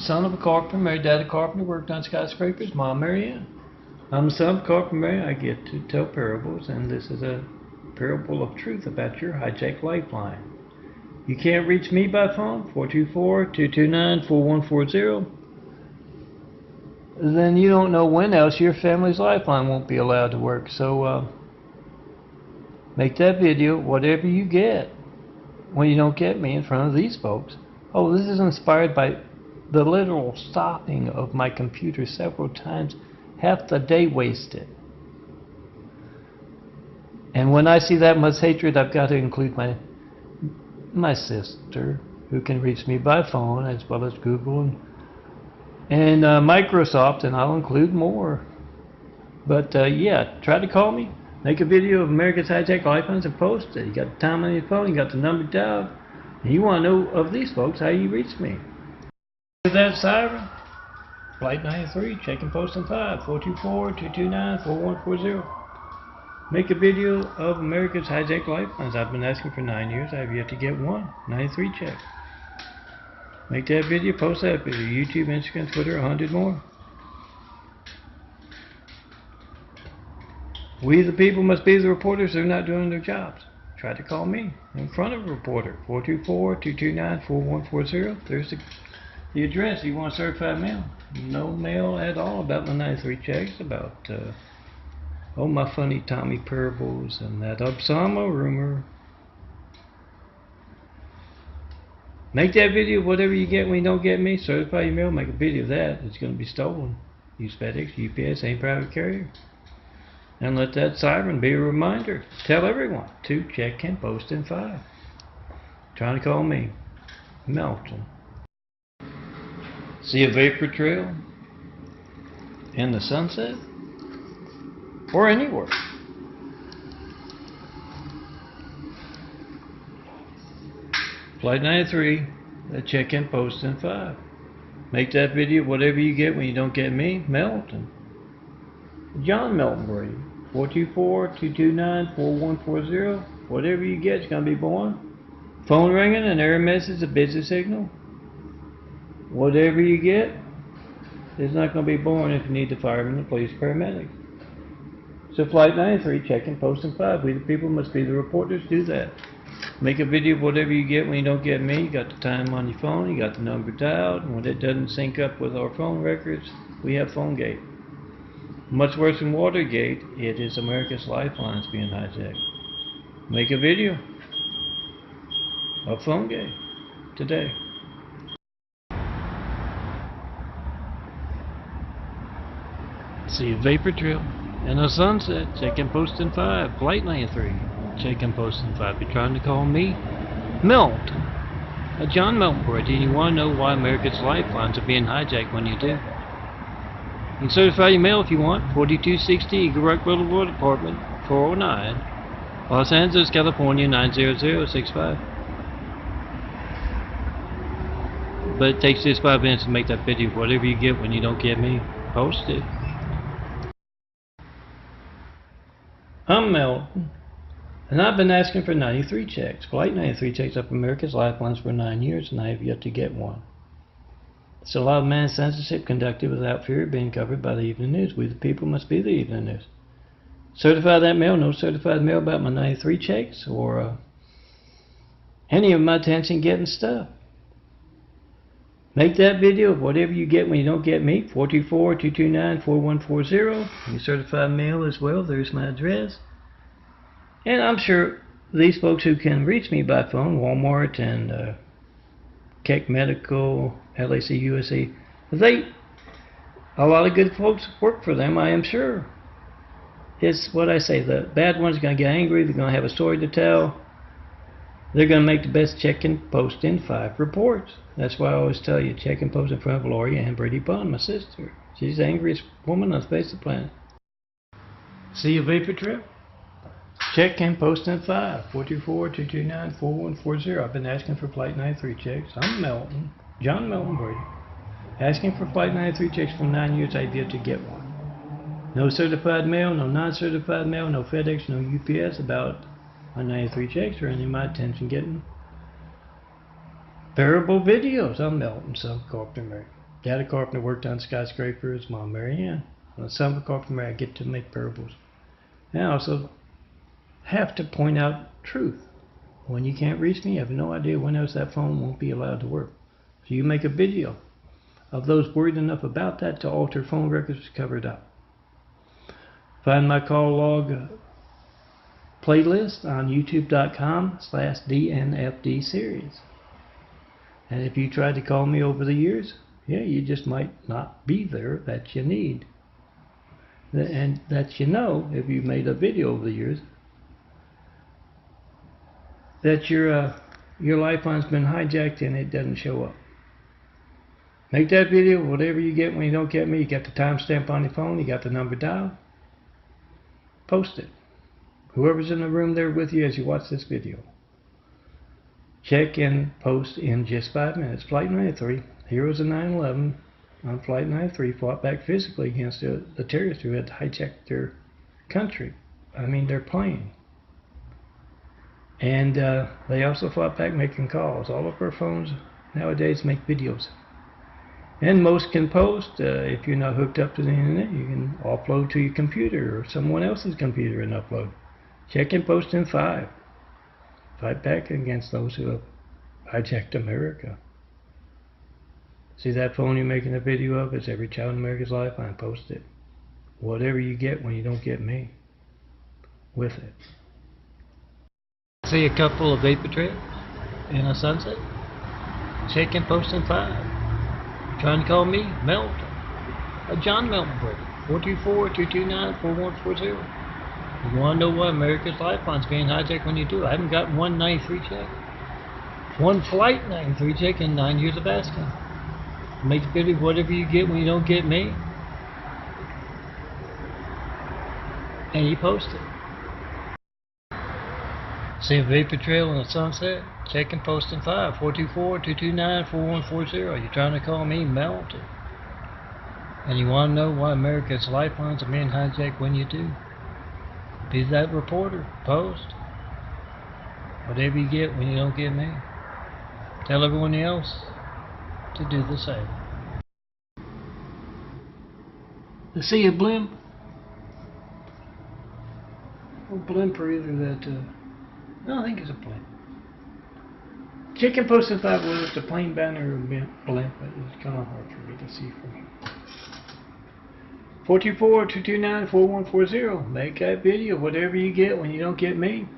son of a carpenter. My dad a carpenter, worked on skyscrapers. Mom Mary Ann. I'm the son of a carpenter. Mary. I get to tell parables, and this is a parable of truth about your hijacked lifeline. You can't reach me by phone, 424-229-4140. Then you don't know when else your family's lifeline won't be allowed to work. So make that video, whatever you get, when you don't get me in front of these folks. Oh, this is inspired by the literal stopping of my computer several times, half the day wasted. And when I see that much hatred, I've got to include my sister, who can reach me by phone, as well as Google and Microsoft, and I'll include more. But yeah, try to call me. Make a video of America's Hijacked Lifelines and post it. You got the time on your phone, you got the number dialed, and you want to know of these folks how you reach me. With that siren, Flight 93, check and post in 5, 424-229-4140. Make a video of America's Hijacked Lifelines. I've been asking for 9 years. I have yet to get one. 93 check. Make that video, post that video. YouTube, Instagram, Twitter, 100 more. We the people must be the reporters who are not doing their jobs. Try to call me in front of a reporter. 424-229-4140. There's the address. You want certified mail. No mail at all about my 93 checks, about my funny Tommy parables and that Osama rumor. Make that video, whatever you get when you don't get me. Certify your mail, make a video of that. It's going to be stolen. Use FedEx, UPS, any private carrier. And let that siren be a reminder. Tell everyone to check and post in 5. Trying to call me Melton. See a vapor trail in the sunset? Or anywhere. Flight 93, check and post in 5. Make that video, whatever you get when you don't get me, Melton. John Melton Brady, 424-229-4140. Whatever you get is going to be born. Phone ringing, an error message, a busy signal. Whatever you get is not going to be born if you need the firemen, the police, paramedics. So Flight 93, check and post in 5. We the people must be the reporters. Do that. Make a video of whatever you get when you don't get me. You got the time on your phone. You got the number dialed. And when it doesn't sync up with our phone records, we have PhoneGate. Much worse than Watergate, it is America's lifelines being hijacked. Make a video of PhoneGate today. See a vapor trail and a sunset. Check and post in 5. Flight 93. Check and post in 5. You're trying to call me Melton. John Melton Brady, and you want to know why America's lifelines are being hijacked when you do. You can certify your mail if you want. 4260 Eagle Rock Boulevard, Apartment 409, Los Angeles, California 90065. But it takes just 5 minutes to make that video. Whatever you get when you don't get me, post it. I'm Melton, and I've been asking for 93 checks. Flight 93 checks up America's lifelines for 9 years, and I have yet to get one. It's a lot of mass censorship conducted without fear of being covered by the evening news. We the people must be the evening news. Certify that mail. No certified mail about my 93 checks or any of my attention getting stuff. Make that video of whatever you get when you don't get me. 424-229-4140. You certified mail as well. There's my address. And I'm sure these folks who can reach me by phone, Walmart and Keck Medical, LAC, USA, a lot of good folks work for them, I am sure. It's what I say, the bad ones are going to get angry, they're going to have a story to tell. They're going to make the best check and post in 5 reports. That's why I always tell you, check and post in front of Gloria Ann Brady Bond, my sister. She's the angriest woman on the face of the planet. See a vapor trail? Check and post in 5. 424-229-4140. I've been asking for Flight 93 checks. I'm Melton, John Melton Brady. Asking for Flight 93 checks for 9 years. I've yet to get one. No certified mail, no non-certified mail, no FedEx, no UPS about my 93 checks or any of my attention getting parable videos. I'm Melton, son of Carpenter Mary. Dad a carpenter, worked on skyscrapers. Mom Mary Ann. I'm the son of a carpenter. I get to make parables. And I also have to point out truth. When you can't reach me, you have no idea when else that phone won't be allowed to work. So you make a video of those worried enough about that to alter phone records to cover it up. Find my call log playlist on youtube.com/DNFD series. And if you tried to call me over the years, yeah, you just might not be there that you need. And that you know, if you made a video over the years, that your lifeline's been hijacked and it doesn't show up. Make that video, whatever you get when you don't get me. You got the timestamp on your phone, you got the number dialed. Post it. Whoever's in the room there with you as you watch this video. Check and post in just 5 minutes. Flight 93, heroes of 9/11 on Flight 93 fought back physically against the terrorists who had hijacked their country. Their plane. And they also fought back making calls. All of our phones nowadays make videos. And most can post. If you're not hooked up to the internet, you can upload to your computer or someone else's computer and upload. Check and post in 5. Fight back against those who have hijacked America. See that phone you're making a video of? It's every child in America's lifeline. Post it. Whatever you get when you don't get me. With it. See a couple of vapor trails in a sunset. Check and post in 5. Trying to call me? Melton. John Melton Brady. 424-229-4140. You want to know why America's Lifeline's being hijacked when you do? I haven't got one 93 check. One flight 93 check in 9 years of asking. Make the video whatever you get when you don't get me. And you post it. See a vapor trail in the sunset? Check and post in 5. 424-229-4140. You're trying to call me? Melton. And you want to know why America's Lifelines are being hijacked when you do? Be that reporter. Post. Whatever you get when you don't get me. Tell everyone else to do the same. To see a blimp? A blimp or either that... No, I think it's a blimp. Check and post in 5 whether it's a plane banner or a blimp, but it's kind of hard for me to see from here. 424-229-4140. Make that video, whatever you get when you don't get me.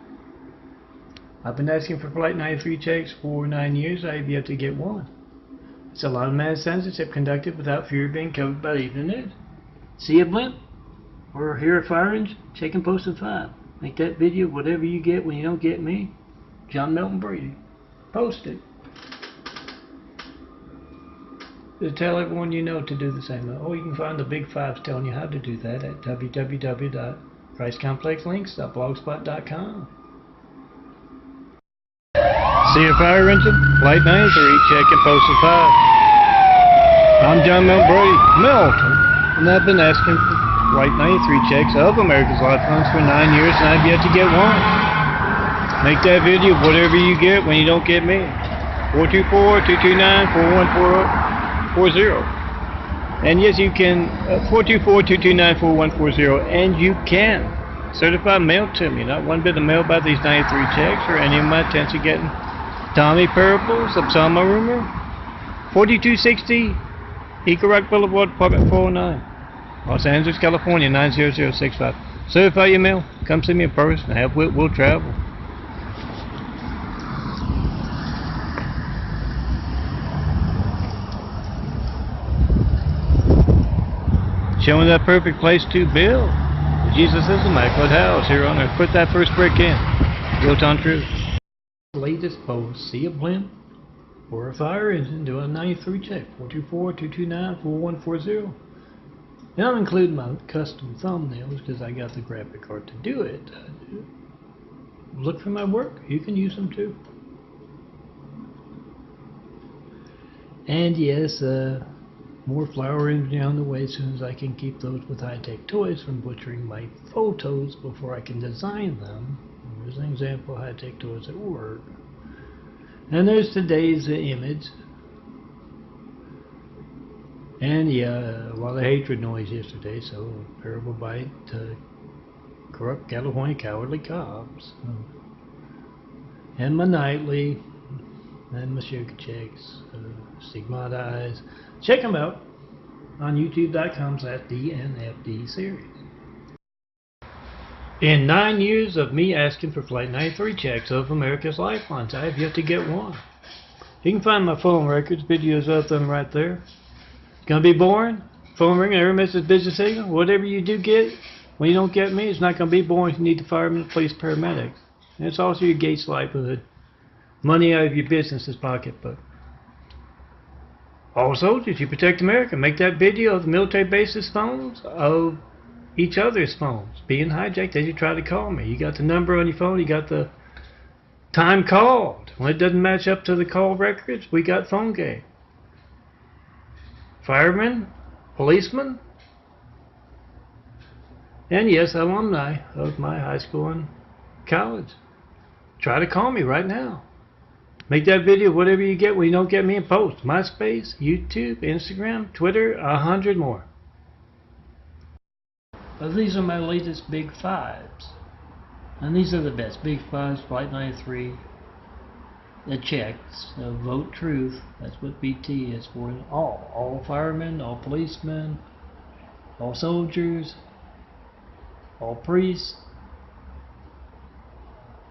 I've been asking for Flight 93 checks for 9 years. I have yet to get one. It's a lot of mad censorship conducted without fear of being covered by the internet. See a blimp? Or hear a fire engine? Check and post in 5. Make that video, whatever you get when you don't get me. John Melton Brady. Post it. To tell everyone you know to do the same. Oh, you can find the big 5s telling you how to do that at www.christcomplexlinks.blogspot.com. See a fire engine? Flight 93, check and post in 5. I'm John Melton Brady. Melton. And I've been asking for Flight 93 checks of America's Lifelines for 9 years and I've yet to get one. Make that video, whatever you get when you don't get me. 424-229-4140. And yes, you can, 424-229-4140, and you can certify mail to me. Not one bit of mail about these 93 checks or any of my attempts at getting Tommy Parables, Upsama Rumor, 4260 Eco Rock Boulevard, Apartment 409, Los Angeles, California, 90065. Certify your mail. Come see me in person. Have we'll travel. Showing that perfect place to build. Jesus is immaculate house here on earth. Put that first brick in. Built on truth. Latest post. See a blimp or a fire engine. Do a 93 check. 424-229-4140. And I'm including my custom thumbnails because I got the graphic card to do it. Look for my work. You can use them too. And yes, more flower engine on the way as soon as I can keep those with high-tech toys from butchering my photos before I can design them. Here's an example of high-tech toys at work. And there's today's image. And yeah, a lot of hatred noise yesterday, so terrible bite to corrupt California cowardly cops. And my nightly, and my sugar checks, stigmatized. Check them out on youtube.com/DNFD series. In 9 years of me asking for Flight 93 checks of America's Lifelines, I have yet to get one. You can find my phone records, videos of them right there. It's gonna be boring. Phone ringing, every message, busy signal. Whatever you do get, when you don't get me, it's not gonna be boring. You need the firemen, police, paramedics. And it's also your Gates livelihood. Money out of your business's pocketbook. All soldiers, you protect America. Make that video of the military bases phones of each other's phones being hijacked as you try to call me. You got the number on your phone, you got the time called. When it doesn't match up to the call records, we got phone game. Firemen, policemen, and yes, alumni of my high school and college. Try to call me right now. Make that video, whatever you get when you don't get me, and post. MySpace, YouTube, Instagram, Twitter, 100 more. But these are my latest Big Fives. And these are the best. Big Fives, Flight 93, the checks, Vote Truth, that's what BT is for. All firemen, all policemen, all soldiers, all priests,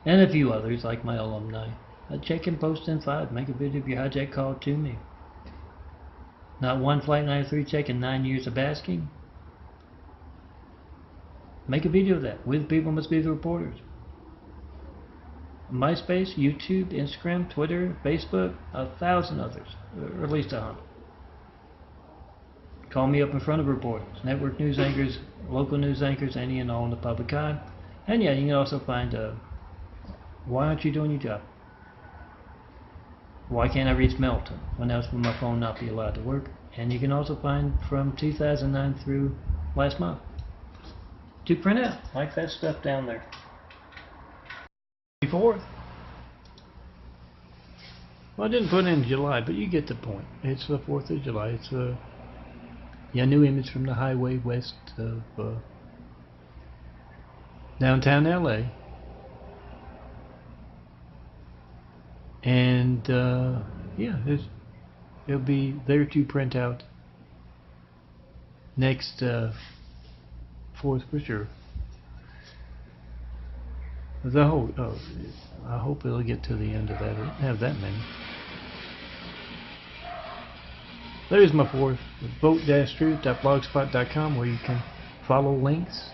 and a few others like my alumni. Check and post in 5. Make a video of your hijack call to me. Not one Flight 93 check in 9 years of asking. Make a video of that. We the people must be the reporters. MySpace, YouTube, Instagram, Twitter, Facebook, 1,000 others, or at least 100. Call me up in front of reporters, network news anchors, local news anchors, any and all in the public eye. And yeah, you can also find why aren't you doing your job? Why can't I reach Melton? When else will my phone not be allowed to work? And you can also find from 2009 through last month to print out, like that stuff down there. 4th. Well, I didn't put in July, but you get the point. It's the 4th of July. It's a new image from the highway west of downtown LA. And yeah, it'll be there to print out next 4th for sure. The whole, I hope it'll get to the end of that. I don't have that many. There's my 4th, vote-truth.blogspot.com, where you can follow links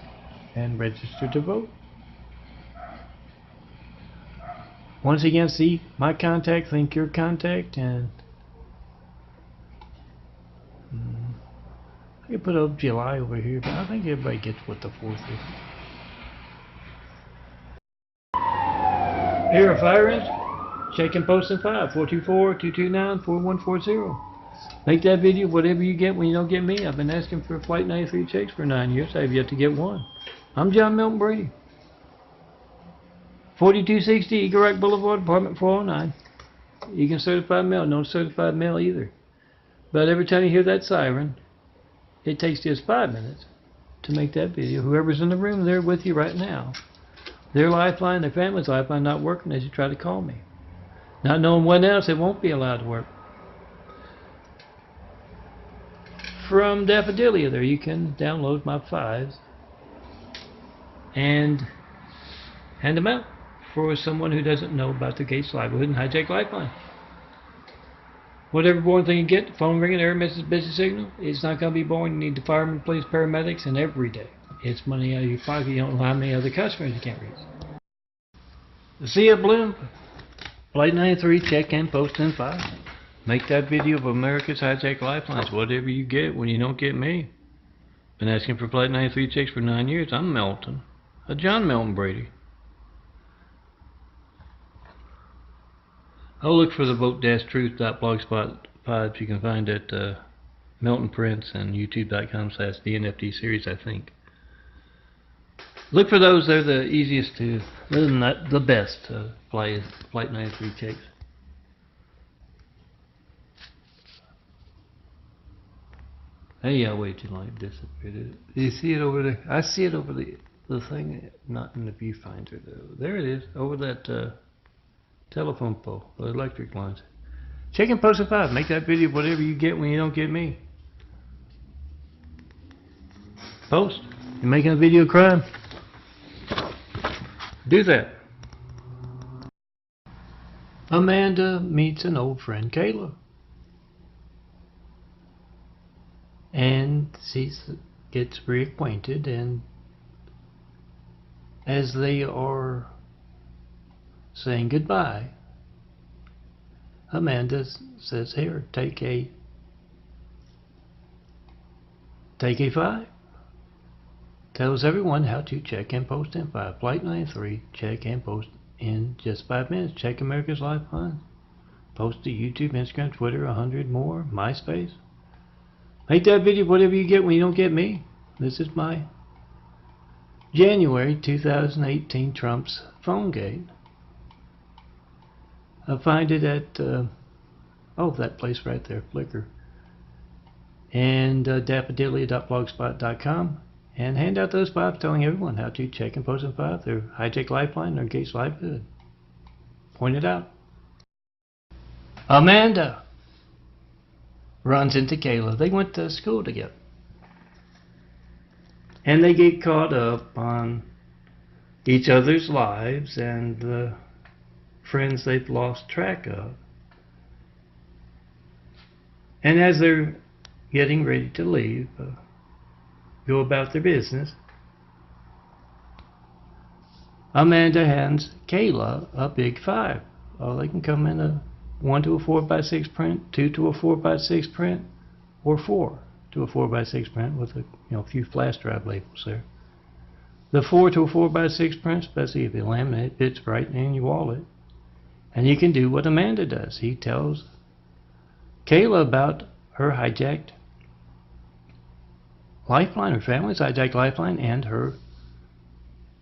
and register to vote. Once again, see my contact, link your contact, and I could put up July over here, but I think everybody gets what the 4th is. Here are firings. Check and post in 5, 424-229-4140. Make that video, whatever you get when you don't get me. I've been asking for Flight 93 checks for 9 years. I have yet to get one. I'm John Milton Brady. 4260 Eagle Rock Boulevard, apartment 409. You can certify mail, no certified mail either. But every time you hear that siren, it takes just 5 minutes to make that video. Whoever's in the room there with you right now, their lifeline, their family's lifeline not working as you try to call me. Not knowing when else it won't be allowed to work. From Daffodilia there, you can download my 5s and hand them out for someone who doesn't know about the Gates livelihood and hijack lifeline. Whatever boring thing you get, phone ringing, error message, busy signal, it's not going to be boring. You need the firemen, police, paramedics, and every day. It's money out of your pocket. You don't know how many other customers you can't reach. See ya, Bloom. Flight 93, check and post in 5. Make that video of America's hijack lifelines, whatever you get when you don't get me. Been asking for Flight 93 checks for 9 years. I'm Melton. John Melton Brady. I'll look for the vote-truth.blogspot you can find at Melton Prints and youtube.com/DNFD series, I think. Look for those. They're the easiest to, the best Flight 93 checks. Hey, I wait till light disappeared. Do you see it over there? I see it over the thing, not in the viewfinder though. There it is, over that telephone pole, the electric lines. Check and post at 5. Make that video whatever you get when you don't get me. Post. You're making a video of crime. Do that. Amanda meets an old friend, Kayla. And she gets reacquainted, and as they are saying goodbye, Amanda says, here, take a 5. Tells everyone how to check and post in 5. Flight 93, check and post in just 5 minutes. Check America's Lifeline. Post to YouTube, Instagram, Twitter, 100 more, MySpace. Make that video whatever you get when you don't get me. This is my January 2018 Trump's phone gate. I find it at, that place right there, Flickr. And daffodilly.blogspot.com. And hand out those 5 telling everyone how to check and post in 5 their hijack lifeline, their Gates livelihood. Point it out. Amanda runs into Kayla. They went to school together. And they get caught up on each other's lives and the friends they've lost track of. And as they're getting ready to leave, go about their business, Amanda hands Kayla a big 5. They can come in a 1 to a 4x6 print, 2 to a 4x6 print, or 4 to a 4x6 print with a few flash drive labels there. The 4 to a 4x6 print, especially if you laminate, it fits right in your wallet. And you can do what Amanda does. He tells Kayla about her hijacked lifeline, her family's hijacked lifeline, and her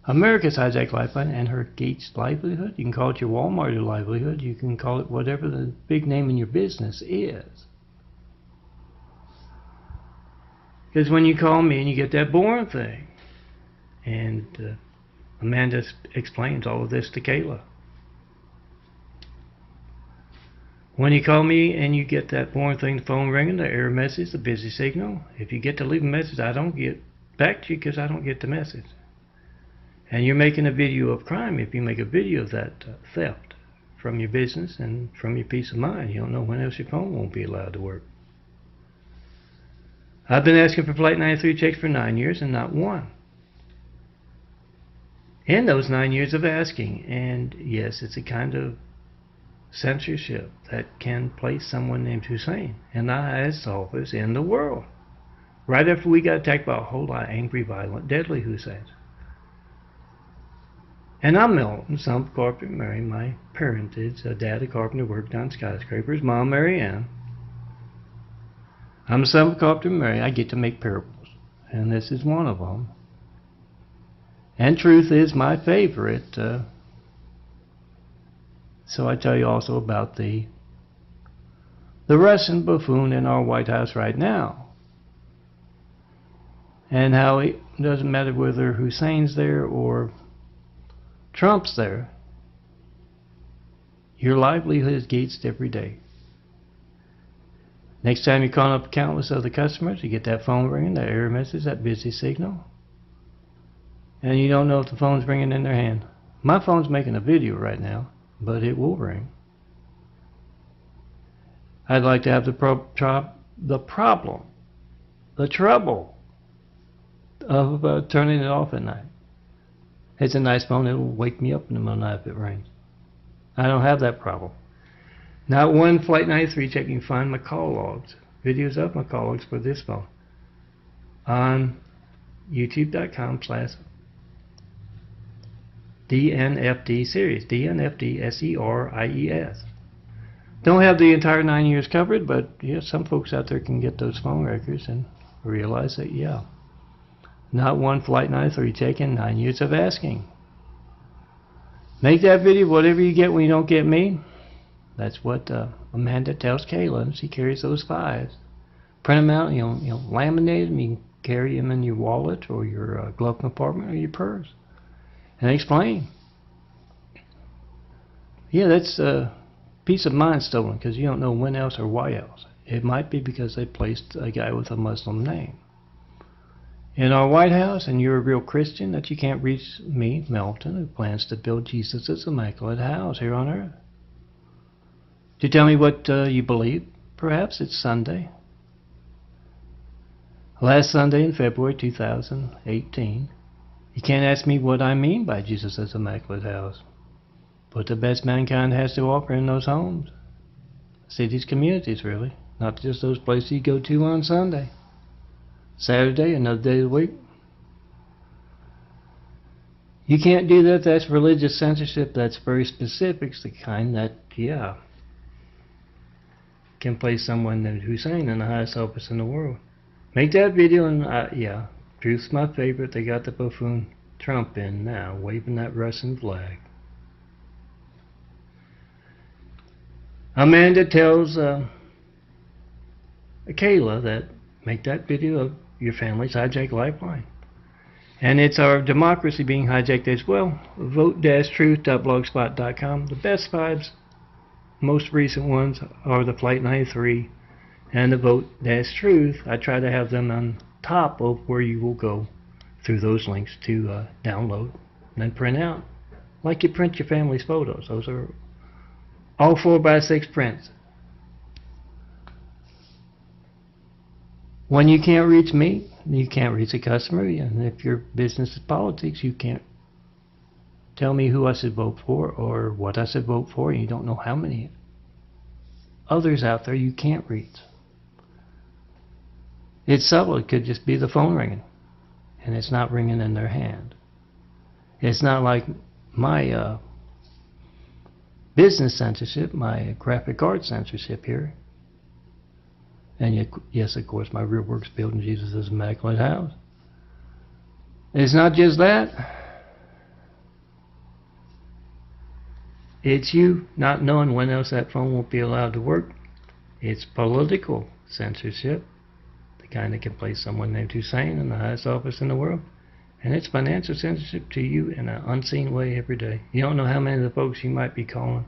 America's hijacked lifeline, and her Gates livelihood. You can call it your Walmart livelihood. You can call it whatever the big name in your business is. Because when you call me and you get that boring thing, and Amanda explains all of this to Kayla. When you call me and you get that boring thing, the phone ringing, the error message, the busy signal, if you get to leave a message, I don't get back to you because I don't get the message. And you're making a video of crime if you make a video of that theft from your business and from your peace of mind. You don't know when else your phone won't be allowed to work. I've been asking for Flight 93 checks for 9 years and not one. In those 9 years of asking, and yes, it's a kind of censorship that can place someone named Hussein in the highest office in the world. Right after we got attacked by a whole lot of angry, violent, deadly Husseins. And I'm Milton, son of Carpenter Mary. My parentage, a dad, a carpenter, worked on skyscrapers. Mom, Mary Ann. I'm the son of Carpenter Mary. I get to make parables, and this is one of them. And truth is my favorite. So I tell you also about the Russian buffoon in our White House right now, and how it doesn't matter whether Hussein's there or Trump's there, your livelihood is gated every day. Next time you're calling up countless other customers, you get that phone ringing, that error message, that busy signal, and you don't know if the phone's ringing in their hand. My phone's making a video right now, but it will ring. I'd like to have the trouble of turning it off at night. It's a nice phone. It'll wake me up in the middle of the night if it rings. I don't have that problem. Not one Flight 93 check. You can find my call logs, videos of my call logs for this phone on youtube.com/DNFD series. DNFD SERIES. Don't have the entire 9 years covered, but yeah, some folks out there can get those phone records and realize that, yeah, not one Flight 93 check in 9 years of asking. Make that video whatever you get when you don't get me. That's what Amanda tells Kayla. She carries those 5s Print them out, laminate them. You can carry them in your wallet or your glove compartment or your purse. And explain. Yeah, that's peace of mind stolen because you don't know when else or why else. It might be because they placed a guy with a Muslim name in our White House, and you're a real Christian, that you can't reach me, Melton, who plans to build Jesus' immaculate house here on earth. To tell me what you believe, perhaps it's Sunday. Last Sunday in February 2018. You can't ask me what I mean by Jesus' immaculate house. Put the best mankind has to offer in those homes. Cities, communities, really. Not just those places you go to on Sunday. Saturday, another day of the week. You can't do that. That's religious censorship. That's very specific. It's the kind that, can place someone named Hussein in the highest office in the world. Make that video and, truth's my favorite. They got the buffoon Trump in now, waving that Russian flag. Amanda tells Kayla that make that video of your family's hijacked lifeline. And it's our democracy being hijacked as well. Vote-truth.blogspot.com. The best vibes, most recent ones, are the Flight 93 and the Vote-Truth. I try to have them on top of where you will go through those links to download and then print out. Like you print your family's photos. Those are all 4x6 prints. When you can't reach me, you can't reach a customer. And if your business is politics, you can't tell me who I should vote for or what I should vote for. And you don't know how many others out there you can't reach. It's subtle. It could just be the phone ringing, and it's not ringing in their hand. It's not like my business censorship, my graphic art censorship here. And yet, yes, of course, my real work's building Jesus' immaculate house. It's not just that. It's you not knowing when else that phone won't be allowed to work. It's political censorship, the kind that can place someone named Hussein in the highest office in the world. And it's financial censorship to you in an unseen way every day. You don't know how many of the folks you might be calling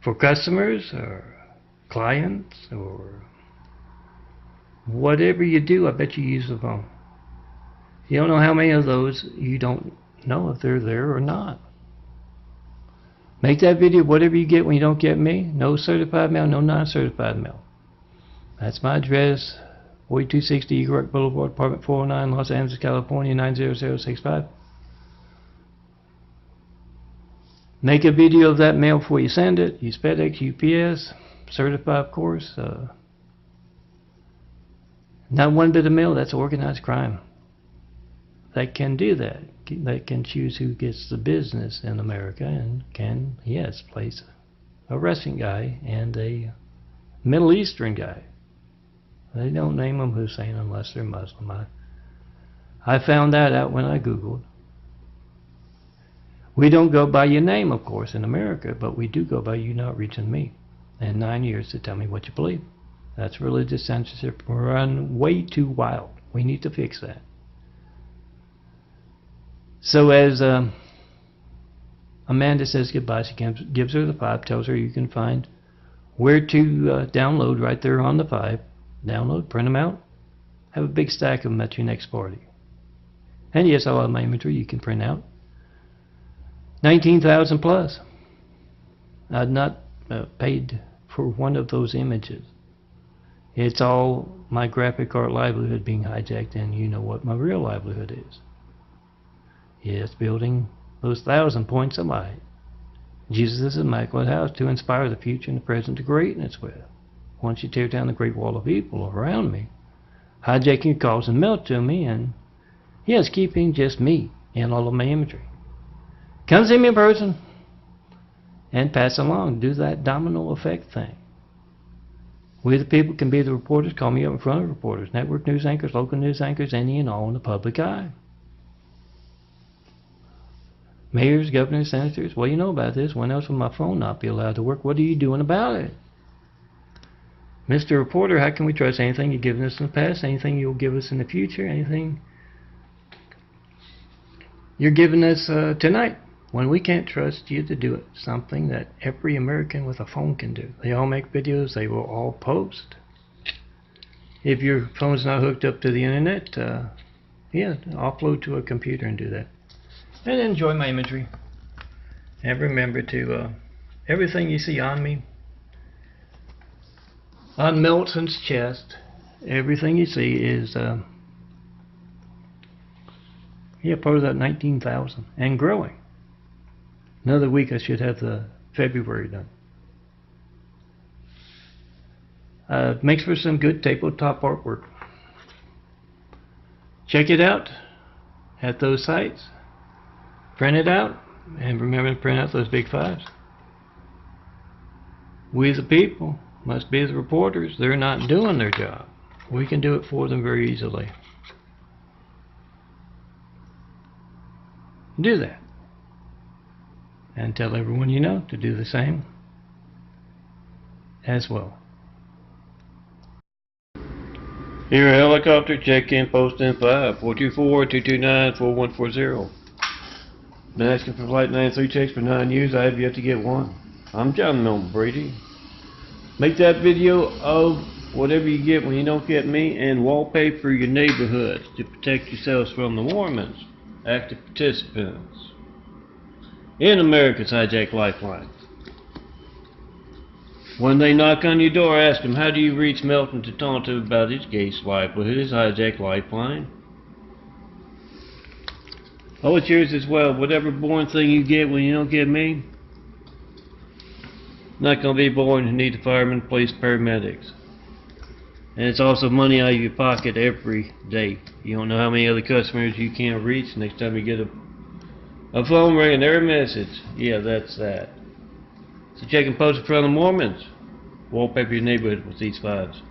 for customers or clients or whatever you do. I bet you use the phone. You don't know how many of those you don't know if they're there or not. Make that video, whatever you get when you don't get me. No certified mail, no non-certified mail. That's my address, 4260 Eagle Rock Boulevard, apartment 409, Los Angeles, California, 90065. Make a video of that mail before you send it. Use FedEx, UPS, certified, of course. Not one bit of mail. That's organized crime. That can do that. That can choose who gets the business in America and can, yes, place a Russian guy and a Middle Eastern guy. They don't name them Hussein unless they're Muslim. I found that out when I Googled. We don't go by your name, of course, in America, but we do go by you not reaching me. And 9 years to tell me what you believe. That's religious censorship run way too wild. We need to fix that. So as Amanda says goodbye, she gives her the 5, tells her you can find where to download right there on the 5. Download, print them out, have a big stack of them at your next party. And yes, all of my imagery you can print out. 19,000 plus. I've not paid for one of those images. It's all my graphic art livelihood being hijacked, and you know what my real livelihood is. Yes, building those 1,000 points of light. Jesus' immaculate house to inspire the future and the present to greatness with. Once you tear down the great wall of evil around me, hijacking your calls and mail to me, and yes, keeping just me and all of my imagery. Come see me in person and pass along. Do that domino effect thing. We the people can be the reporters. Call me up in front of reporters, network news anchors, local news anchors, any and all in the public eye. Mayors, governors, senators, well, you know about this. When else will my phone not be allowed to work? What are you doing about it? Mr. Reporter, how can we trust anything you've given us in the past, anything you'll give us in the future, anything you're giving us tonight, when we can't trust you to do it? Something that every American with a phone can do. They all make videos, they will all post. If your phone's not hooked up to the internet, yeah, offload to a computer and do that. And enjoy my imagery. And remember to, everything you see on me, on Milton's chest, everything you see is, yeah, part of that 19,000 and growing. Another week I should have the February done. Makes for some good tabletop artwork. Check it out at those sites. Print it out, and remember to print out those big 5s. We the people must be the reporters. They're not doing their job. We can do it for them very easily. Do that. And tell everyone you know to do the same as well. Here, helicopter, check-in, post-in 5, 424-229-4140. Been asking for Flight 93 checks for 9 years. I have yet to get one. I'm John Milton Brady. Make that video of whatever you get when you don't get me, and wallpaper your neighborhoods to protect yourselves from the Mormons, active participants in America's hijacked lifeline. When they knock on your door, ask them, how do you reach Milton to talk to him about his case livelihood, his hijacked lifeline? Oh, it's yours as well. Whatever boring thing you get when you don't get me, not going to be boring. You need the firemen, police, paramedics. And it's also money out of your pocket every day. You don't know how many other customers you can't reach. Next time you get a phone ringing, their message. Yeah, that's that. So check and post in front of the Mormons. Wallpaper your neighborhood with these 5s.